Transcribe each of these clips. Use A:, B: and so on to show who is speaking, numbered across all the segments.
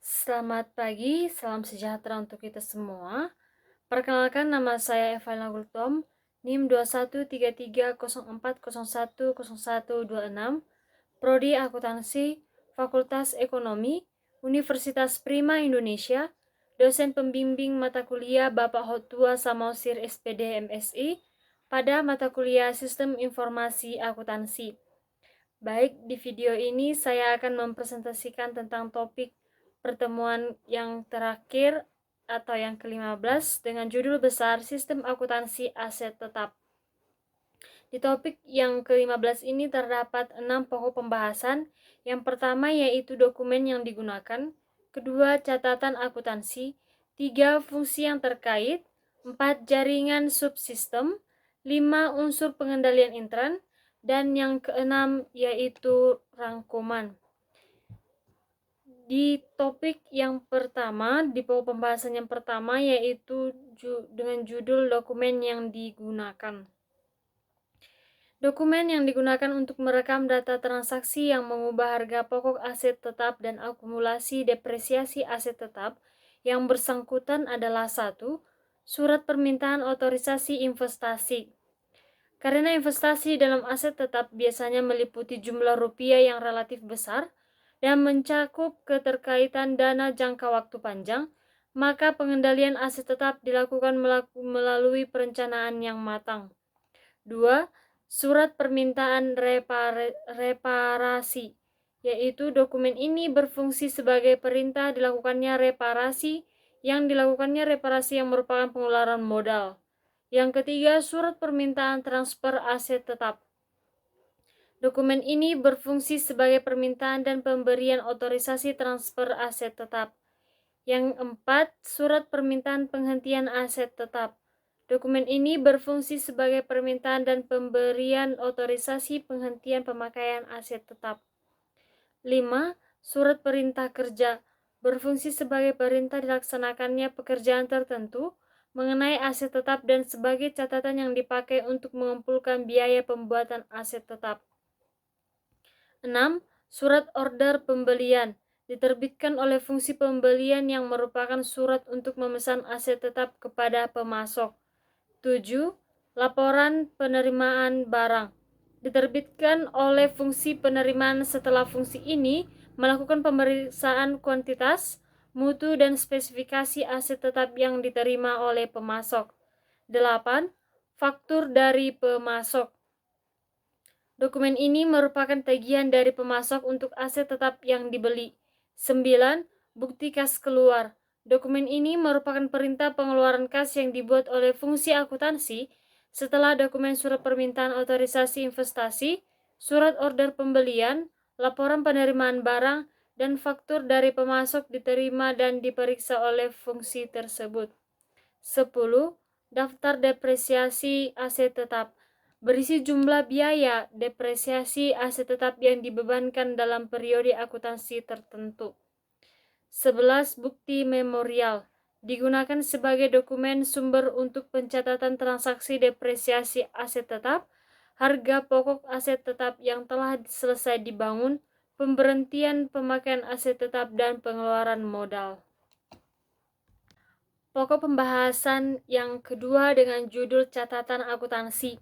A: Selamat pagi, salam sejahtera untuk kita semua. Perkenalkan, nama saya Evalina Gultom, NIM 213304010126, Prodi Akuntansi, Fakultas Ekonomi, Universitas Prima Indonesia, dosen pembimbing mata kuliah Bapak Hotua Samosir SPD MSI, pada mata kuliah Sistem Informasi Akuntansi. Baik, di video ini saya akan mempresentasikan tentang topik pertemuan yang terakhir atau yang ke-15 dengan judul besar Sistem Akuntansi Aset Tetap. Di topik yang ke-15 ini terdapat 6 pokok pembahasan. Yang pertama yaitu dokumen yang digunakan, kedua catatan akuntansi, 3 fungsi yang terkait, 4 jaringan subsistem, 5 unsur pengendalian intern, dan yang keenam yaitu rangkuman. Di topik yang pertama, di pokok pembahasan yang pertama yaitu dengan judul dokumen yang digunakan. Dokumen yang digunakan untuk merekam data transaksi yang mengubah harga pokok aset tetap dan akumulasi depresiasi aset tetap yang bersangkutan adalah 1. Surat permintaan otorisasi investasi. Karena investasi dalam aset tetap biasanya meliputi jumlah rupiah yang relatif besar dan mencakup keterkaitan dana jangka waktu panjang, maka pengendalian aset tetap dilakukan melalui perencanaan yang matang. 2. Surat permintaan reparasi, yaitu dokumen ini berfungsi sebagai perintah dilakukannya reparasi yang merupakan pengeluaran modal. Yang ketiga, surat permintaan transfer aset tetap. Dokumen ini berfungsi sebagai permintaan dan pemberian otorisasi transfer aset tetap. Yang keempat, surat permintaan penghentian aset tetap. Dokumen ini berfungsi sebagai permintaan dan pemberian otorisasi penghentian pemakaian aset tetap. 5. Surat perintah kerja berfungsi sebagai perintah dilaksanakannya pekerjaan tertentu mengenai aset tetap dan sebagai catatan yang dipakai untuk mengumpulkan biaya pembuatan aset tetap. 6. Surat order pembelian diterbitkan oleh fungsi pembelian yang merupakan surat untuk memesan aset tetap kepada pemasok. 7. Laporan penerimaan barang diterbitkan oleh fungsi penerimaan setelah fungsi ini melakukan pemeriksaan kuantitas, mutu, dan spesifikasi aset tetap yang diterima oleh pemasok. 8. Faktur dari pemasok. Dokumen ini merupakan tagihan dari pemasok untuk aset tetap yang dibeli. 9. Bukti kas keluar. Dokumen ini merupakan perintah pengeluaran kas yang dibuat oleh fungsi akuntansi setelah dokumen surat permintaan otorisasi investasi, surat order pembelian, laporan penerimaan barang, dan faktur dari pemasok diterima dan diperiksa oleh fungsi tersebut. 10. Daftar depresiasi aset tetap berisi jumlah biaya depresiasi aset tetap yang dibebankan dalam periode akuntansi tertentu. 11. Bukti memorial digunakan sebagai dokumen sumber untuk pencatatan transaksi depresiasi aset tetap, harga pokok aset tetap yang telah selesai dibangun, pemberhentian pemakaian aset tetap, dan pengeluaran modal. Pokok pembahasan yang kedua dengan judul catatan akuntansi.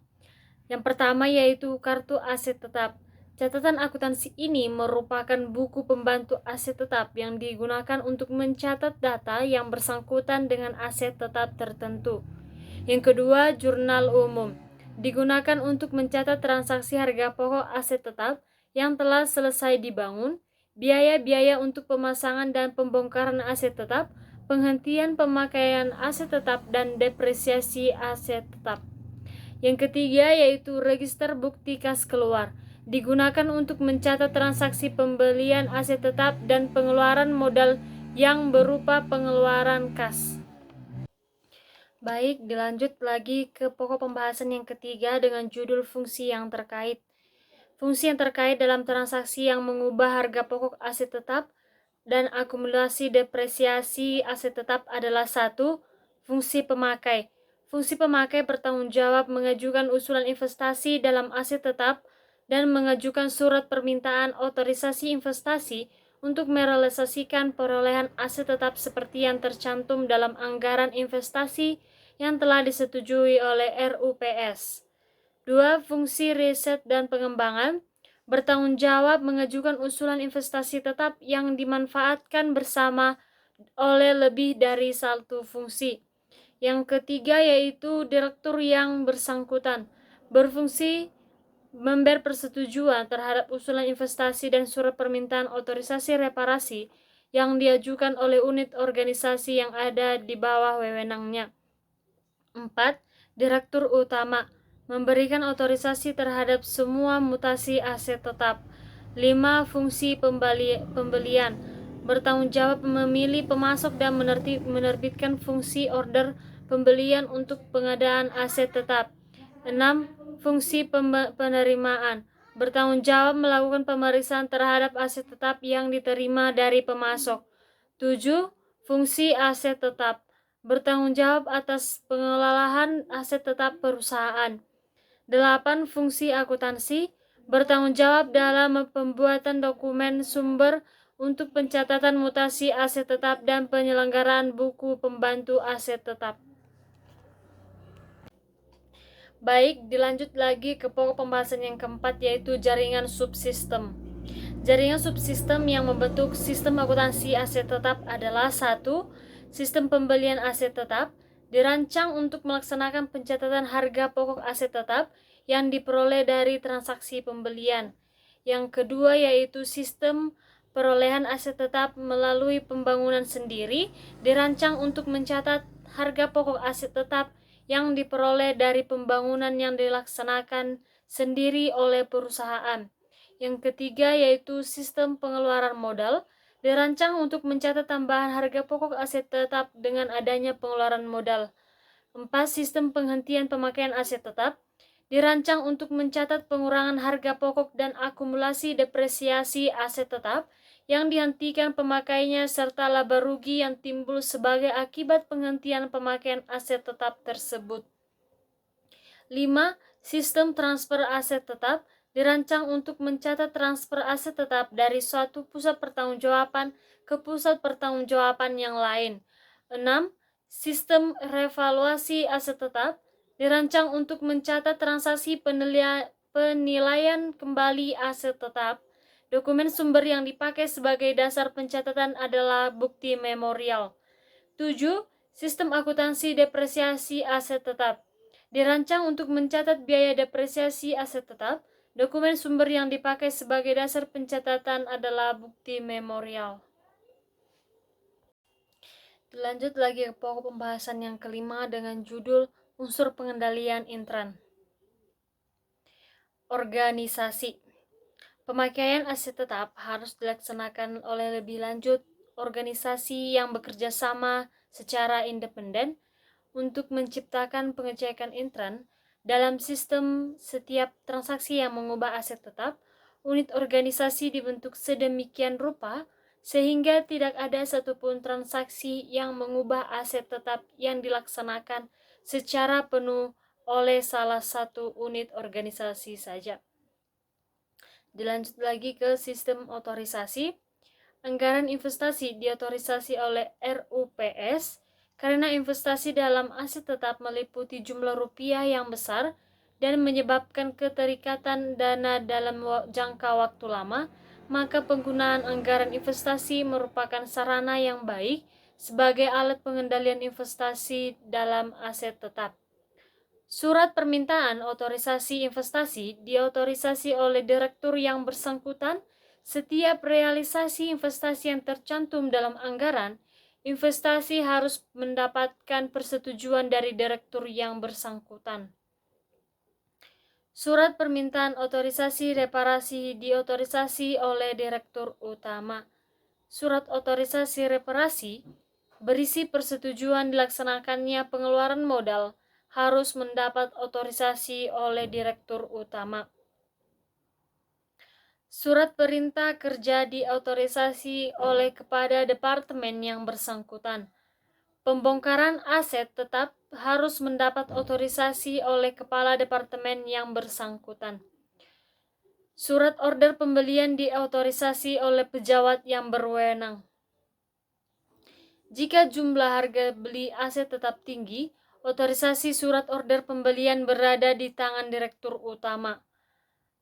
A: Yang pertama yaitu kartu aset tetap. Catatan akuntansi ini merupakan buku pembantu aset tetap yang digunakan untuk mencatat data yang bersangkutan dengan aset tetap tertentu. Yang kedua, jurnal umum. Digunakan untuk mencatat transaksi harga pokok aset tetap yang telah selesai dibangun, biaya-biaya untuk pemasangan dan pembongkaran aset tetap, penghentian pemakaian aset tetap, dan depresiasi aset tetap. Yang ketiga yaitu register bukti kas keluar. Digunakan untuk mencatat transaksi pembelian aset tetap dan pengeluaran modal yang berupa pengeluaran kas. Baik, dilanjut lagi ke pokok pembahasan yang ketiga dengan judul fungsi yang terkait. Fungsi yang terkait dalam transaksi yang mengubah harga pokok aset tetap dan akumulasi depresiasi aset tetap adalah 1. Fungsi pemakai. Fungsi pemakai bertanggung jawab mengajukan usulan investasi dalam aset tetap dan mengajukan surat permintaan otorisasi investasi untuk merealisasikan perolehan aset tetap seperti yang tercantum dalam anggaran investasi yang telah disetujui oleh RUPS. 2. Fungsi riset dan pengembangan bertanggung jawab mengajukan usulan investasi tetap yang dimanfaatkan bersama oleh lebih dari satu fungsi. Yang ketiga yaitu direktur yang bersangkutan berfungsi memberi persetujuan terhadap usulan investasi dan surat permintaan otorisasi reparasi yang diajukan oleh unit organisasi yang ada di bawah wewenangnya. 4. Direktur utama memberikan otorisasi terhadap semua mutasi aset tetap. 5. Fungsi pembelian bertanggung jawab memilih, pemasok, dan menerbitkan fungsi order pembelian untuk pengadaan aset tetap. 6. Fungsi penerimaan bertanggung jawab melakukan pemeriksaan terhadap aset tetap yang diterima dari pemasok. 7. Fungsi aset tetap bertanggung jawab atas pengelolaan aset tetap perusahaan. 8. Fungsi akuntansi bertanggung jawab dalam pembuatan dokumen sumber untuk pencatatan mutasi aset tetap dan penyelenggaraan buku pembantu aset tetap. Baik, dilanjut lagi ke pokok pembahasan yang keempat, yaitu jaringan subsistem. Jaringan subsistem yang membentuk sistem akuntansi aset tetap adalah: 1. Sistem pembelian aset tetap dirancang untuk melaksanakan pencatatan harga pokok aset tetap yang diperoleh dari transaksi pembelian. Yang kedua yaitu sistem perolehan aset tetap melalui pembangunan sendiri dirancang untuk mencatat harga pokok aset tetap yang diperoleh dari pembangunan yang dilaksanakan sendiri oleh perusahaan. Yang ketiga yaitu sistem pengeluaran modal dirancang untuk mencatat tambahan harga pokok aset tetap dengan adanya pengeluaran modal. 4. Sistem penghentian pemakaian aset tetap dirancang untuk mencatat pengurangan harga pokok dan akumulasi depresiasi aset tetap yang dihentikan pemakaiannya serta laba rugi yang timbul sebagai akibat penghentian pemakaian aset tetap tersebut. 5. Sistem transfer aset tetap dirancang untuk mencatat transfer aset tetap dari suatu pusat pertanggungjawaban ke pusat pertanggungjawaban yang lain. 6. Sistem revaluasi aset tetap dirancang untuk mencatat transaksi penilaian kembali aset tetap. Dokumen sumber yang dipakai sebagai dasar pencatatan adalah bukti memorial. 7. Sistem akuntansi depresiasi aset tetap dirancang untuk mencatat biaya depresiasi aset tetap. Dokumen sumber yang dipakai sebagai dasar pencatatan adalah bukti memorial. Lanjut lagi ke pokok pembahasan yang kelima dengan judul unsur pengendalian intern. Organisasi. Pemakaian aset tetap harus dilaksanakan oleh lebih lanjut organisasi yang bekerja sama secara independen untuk menciptakan pengecekan intern dalam sistem setiap transaksi yang mengubah aset tetap. Unit organisasi dibentuk sedemikian rupa sehingga tidak ada satupun transaksi yang mengubah aset tetap yang dilaksanakan secara penuh oleh salah satu unit organisasi saja. Dilanjut lagi ke sistem otorisasi. Anggaran investasi diotorisasi oleh RUPS karena investasi dalam aset tetap meliputi jumlah rupiah yang besar dan menyebabkan keterikatan dana dalam jangka waktu lama, maka penggunaan anggaran investasi merupakan sarana yang baik sebagai alat pengendalian investasi dalam aset tetap. Surat permintaan otorisasi investasi diotorisasi oleh direktur yang bersangkutan. Setiap realisasi investasi yang tercantum dalam anggaran investasi harus mendapatkan persetujuan dari direktur yang bersangkutan. Surat permintaan otorisasi reparasi diotorisasi oleh direktur utama. Surat otorisasi reparasi berisi persetujuan dilaksanakannya pengeluaran modal harus mendapat otorisasi oleh direktur utama. Surat perintah kerja diotorisasi oleh kepada departemen yang bersangkutan. Pembongkaran aset tetap harus mendapat otorisasi oleh kepala departemen yang bersangkutan. Surat order pembelian diautorisasi oleh pejabat yang berwenang. Jika jumlah harga beli aset tetap tinggi, otorisasi surat order pembelian berada di tangan direktur utama.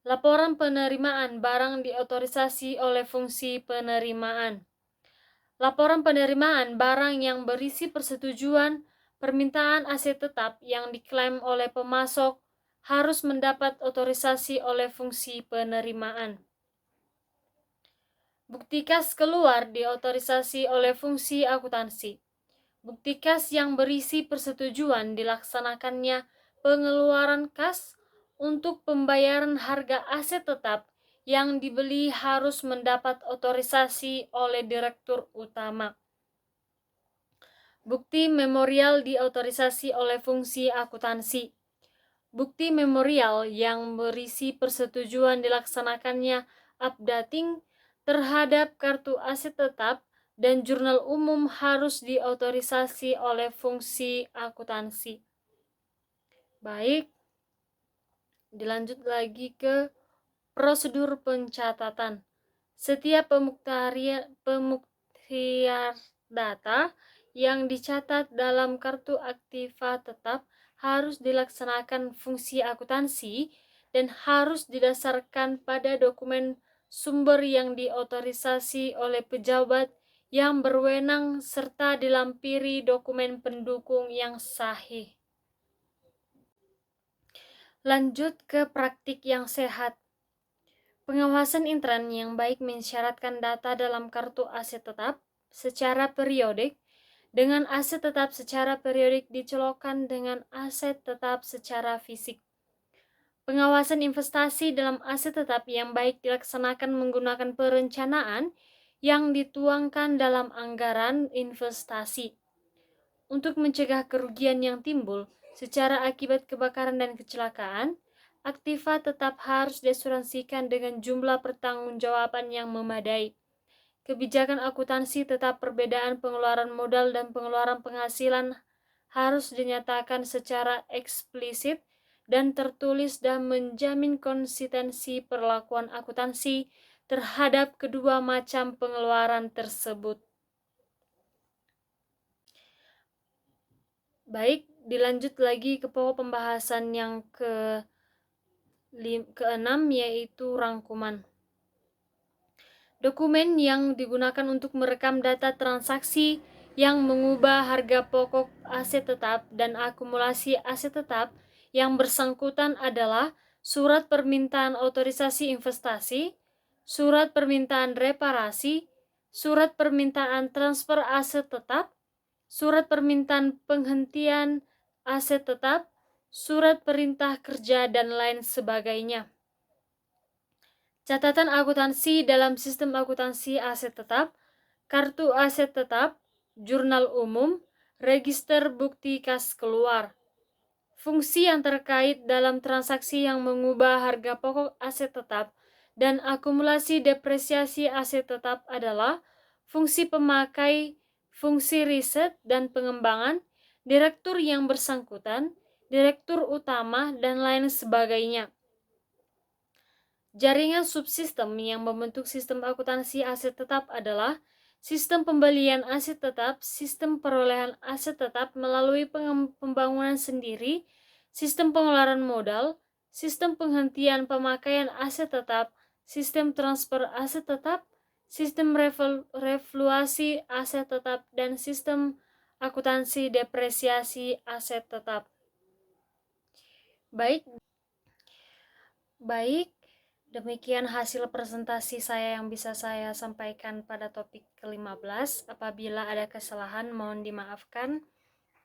A: Laporan penerimaan barang diotorisasi oleh fungsi penerimaan. Laporan penerimaan barang yang berisi persetujuan permintaan aset tetap yang diklaim oleh pemasok harus mendapat otorisasi oleh fungsi penerimaan. Bukti kas keluar diotorisasi oleh fungsi akuntansi. Bukti kas yang berisi persetujuan dilaksanakannya pengeluaran kas untuk pembayaran harga aset tetap yang dibeli harus mendapat otorisasi oleh direktur utama. Bukti memorial diotorisasi oleh fungsi akuntansi. Bukti memorial yang berisi persetujuan dilaksanakannya updating terhadap kartu aset tetap dan jurnal umum harus diotorisasi oleh fungsi akuntansi. Baik, dilanjut lagi ke prosedur pencatatan. Setiap pemuktarian data yang dicatat dalam kartu aktiva tetap harus dilaksanakan fungsi akuntansi dan harus didasarkan pada dokumen sumber yang diotorisasi oleh pejabat yang berwenang serta dilampiri dokumen pendukung yang sahih. Lanjut ke praktik yang sehat. Pengawasan intern yang baik mensyaratkan data dalam kartu aset tetap secara periodik dengan aset tetap secara periodik dicolokkan dengan aset tetap secara fisik. Pengawasan investasi dalam aset tetap yang baik dilaksanakan menggunakan perencanaan yang dituangkan dalam anggaran investasi. Untuk mencegah kerugian yang timbul secara akibat kebakaran dan kecelakaan, aktiva tetap harus diasuransikan dengan jumlah pertanggungjawaban yang memadai. Kebijakan akuntansi tetap perbedaan pengeluaran modal dan pengeluaran penghasilan harus dinyatakan secara eksplisit dan tertulis dan menjamin konsistensi perlakuan akuntansi terhadap kedua macam pengeluaran tersebut. Baik, dilanjut lagi ke pokok pembahasan yang keenam, yaitu rangkuman. Dokumen yang digunakan untuk merekam data transaksi yang mengubah harga pokok aset tetap dan akumulasi aset tetap yang bersangkutan adalah surat permintaan otorisasi investasi, surat permintaan reparasi, surat permintaan transfer aset tetap, surat permintaan penghentian aset tetap, surat perintah kerja, dan lain sebagainya. Catatan akuntansi dalam sistem akuntansi aset tetap, kartu aset tetap, jurnal umum, register bukti kas keluar. Fungsi yang terkait dalam transaksi yang mengubah harga pokok aset tetap dan akumulasi depresiasi aset tetap adalah fungsi pemakai, fungsi riset dan pengembangan, direktur yang bersangkutan, direktur utama, dan lain sebagainya. Jaringan subsistem yang membentuk sistem akuntansi aset tetap adalah sistem pembelian aset tetap, sistem perolehan aset tetap melalui pembangunan sendiri, sistem pengeluaran modal, sistem penghentian pemakaian aset tetap, sistem transfer aset tetap, sistem revaluasi aset tetap, dan sistem akuntansi depresiasi aset tetap. Baik, demikian hasil presentasi saya yang bisa saya sampaikan pada topik ke-15. Apabila ada kesalahan mohon dimaafkan,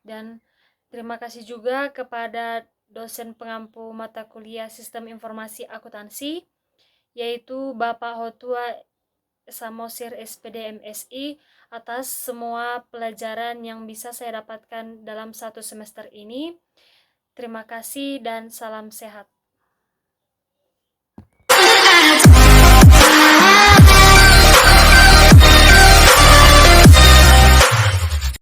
A: dan terima kasih juga kepada dosen pengampu mata kuliah Sistem Informasi Akuntansi, yaitu Bapak Hotua Samosir SPD MSI, atas semua pelajaran yang bisa saya dapatkan dalam satu semester ini. Terima kasih dan salam sehat.